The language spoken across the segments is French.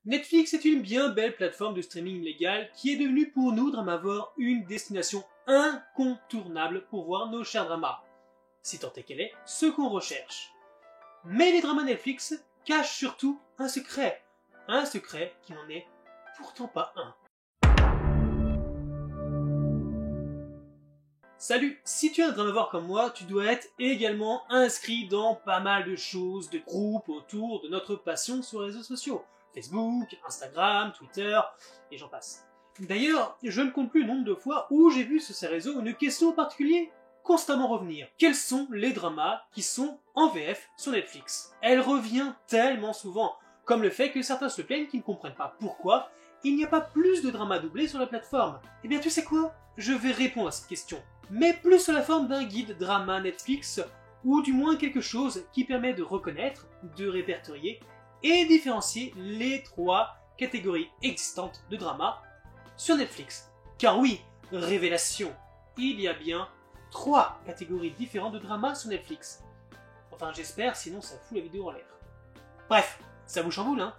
Netflix est une bien belle plateforme de streaming légal qui est devenue pour nous, dramavores, une destination incontournable pour voir nos chers dramas. Si tant est qu'elle est ce qu'on recherche. Mais les dramas Netflix cachent surtout un secret qui n'en est pourtant pas un. Salut, si tu es un dramavore comme moi, tu dois être également inscrit dans pas mal de choses, de groupes autour de notre passion sur les réseaux sociaux. Facebook, Instagram, Twitter, et j'en passe. D'ailleurs, je ne compte plus le nombre de fois où j'ai vu sur ces réseaux une question en particulier constamment revenir. Quels sont les dramas qui sont en VF sur Netflix? Elle revient tellement souvent, comme le fait que certains se plaignent qu'ils ne comprennent pas pourquoi il n'y a pas plus de dramas doublés sur la plateforme. Eh bien tu sais quoi? Je vais répondre à cette question, mais plus sous la forme d'un guide drama Netflix, ou du moins quelque chose qui permet de reconnaître, de répertorier et différencier les 3 catégories existantes de drama sur Netflix. Car oui, révélation, il y a bien 3 catégories différentes de drama sur Netflix. Enfin j'espère, sinon ça fout la vidéo en l'air. Bref, ça vous chamboule hein?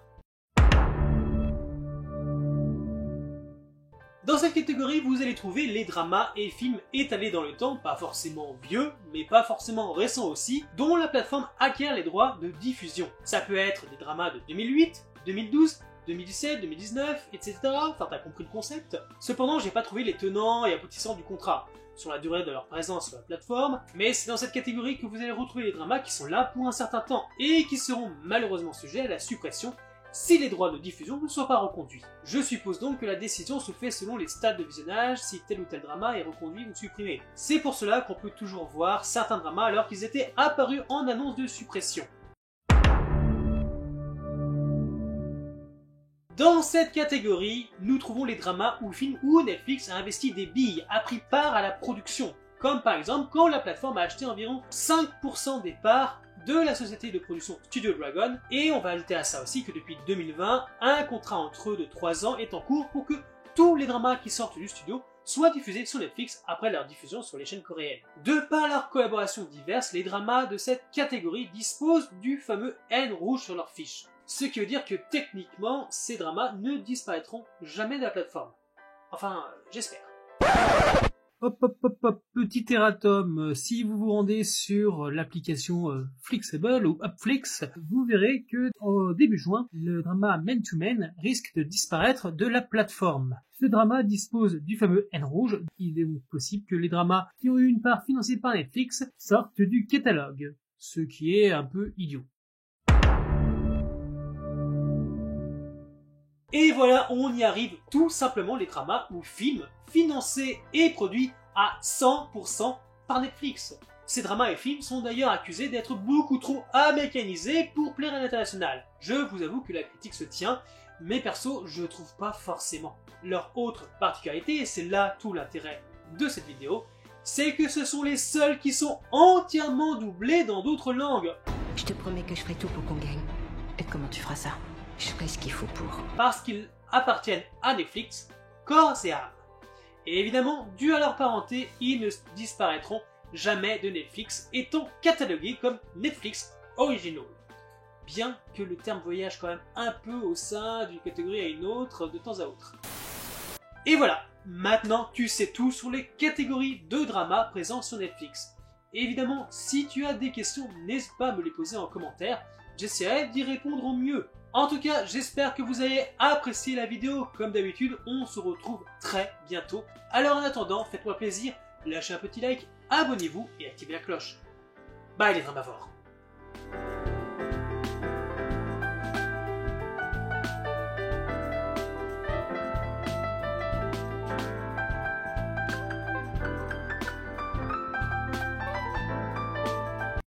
Dans cette catégorie, vous allez trouver les dramas et films étalés dans le temps, pas forcément vieux, mais pas forcément récents aussi, dont la plateforme acquiert les droits de diffusion. Ça peut être des dramas de 2008, 2012, 2017, 2019, etc. Enfin, t'as compris le concept. Cependant, j'ai pas trouvé les tenants et aboutissants du contrat sur la durée de leur présence sur la plateforme, mais c'est dans cette catégorie que vous allez retrouver les dramas qui sont là pour un certain temps et qui seront malheureusement sujets à la suppression si les droits de diffusion ne sont pas reconduits. Je suppose donc que la décision se fait selon les stades de visionnage, si tel ou tel drama est reconduit ou supprimé. C'est pour cela qu'on peut toujours voir certains dramas alors qu'ils étaient apparus en annonce de suppression. Dans cette catégorie, nous trouvons les dramas ou films où Netflix a investi des billes, a pris part à la production, comme par exemple quand la plateforme a acheté environ 5% des parts de la société de production Studio Dragon, et on va ajouter à ça aussi que depuis 2020, un contrat entre eux de 3 ans est en cours pour que tous les dramas qui sortent du studio soient diffusés sur Netflix après leur diffusion sur les chaînes coréennes. De par leurs collaborations diverses, les dramas de cette catégorie disposent du fameux N rouge sur leur fiche. Ce qui veut dire que techniquement, ces dramas ne disparaîtront jamais de la plateforme. Enfin, j'espère. Hop, petit erratum, si vous vous rendez sur l'application Flixable ou Upflix, vous verrez que au début juin, le drama Man to Man risque de disparaître de la plateforme. Ce drama dispose du fameux N rouge, il est donc possible que les dramas qui ont eu une part financée par Netflix sortent du catalogue, ce qui est un peu idiot. Et voilà, on y arrive, tout simplement les dramas ou films financés et produits à 100% par Netflix. Ces dramas et films sont d'ailleurs accusés d'être beaucoup trop américanisés pour plaire à l'international. Je vous avoue que la critique se tient, mais perso, je trouve pas forcément. Leur autre particularité, et c'est là tout l'intérêt de cette vidéo, c'est que ce sont les seuls qui sont entièrement doublés dans d'autres langues. Je te promets que je ferai tout pour qu'on gagne. Et comment tu feras ça? Je ferai ce qu'il faut pour. Parce qu'ils appartiennent à Netflix, corps et âme. Et évidemment, dû à leur parenté, ils ne disparaîtront jamais de Netflix, étant catalogués comme Netflix Original. Bien que le terme voyage quand même un peu au sein d'une catégorie à une autre de temps à autre. Et voilà, maintenant tu sais tout sur les catégories de dramas présents sur Netflix. Et évidemment, si tu as des questions, n'hésite pas à me les poser en commentaire, j'essaierai d'y répondre au mieux. En tout cas, j'espère que vous avez apprécié la vidéo. Comme d'habitude, on se retrouve très bientôt. Alors en attendant, faites-moi plaisir, lâchez un petit like, abonnez-vous et activez la cloche. Bye les dramavores.